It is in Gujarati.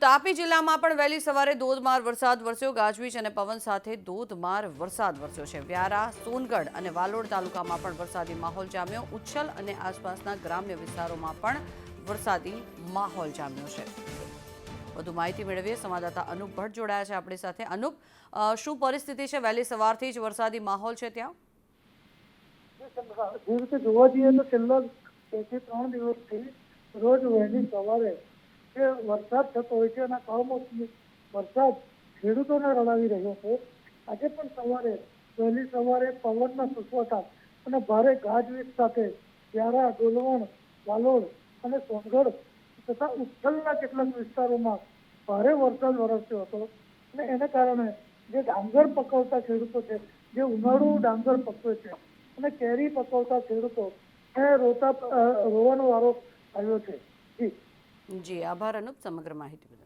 તાપી જિલ્લામાં પણ વહેલી સવારે ધોધમાર વરસાદ વરસ્યો। ગાજવીજ અને પવન સાથે ધોધમાર વરસાદ વરસ્યો છે। વ્યારા, સોનગઢ અને વાલોડ તાલુકામાં પણ વરસાદી માહોલ જામ્યો। ઉચ્છલ અને આસપાસના ગ્રામ્ય વિસ્તારોમાં પણ વરસાદી માહોલ જામ્યો છે। વધુ માહિતી મેળવીએ, સંવાદદાતા અનુપ ભટ્ટ જોડાયા છે આપણી સાથે। અનુપ, શું પરિસ્થિતિ છે? વહેલી સવારથી જ વરસાદી માહોલ છે ત્યાં? જે રીતે જોવા જઈએ તો છેલ્લા 2 થી 3 દિવસથી રોજ વહેલી સવારે જે વરસાદ થતો હોય છે અને કમોસમી વરસાદ ખેડૂતોને રડાવી રહ્યો છે। આજે પણ સવારે વહેલી સવારે પવનના સૂસવાટા અને ભારે ગાજવીજ સાથે વ્યારા, ડોલવણ, વાલોડ અને સોનગઢ તથા ઉચ્છલના કેટલાક વિસ્તારોમાં ભારે વરસાદ વરસ્યો હતો અને એને કારણે જે ડાંગર પકવતા ખેડૂતો છે, જે ઉનાળુ ડાંગર પકવે છે અને કેરી પકવતા ખેડૂતો રોવાનો વારો આવ્યો છે। જી જી, આભાર અનુપ સમગ્ર માહિતી બદલ।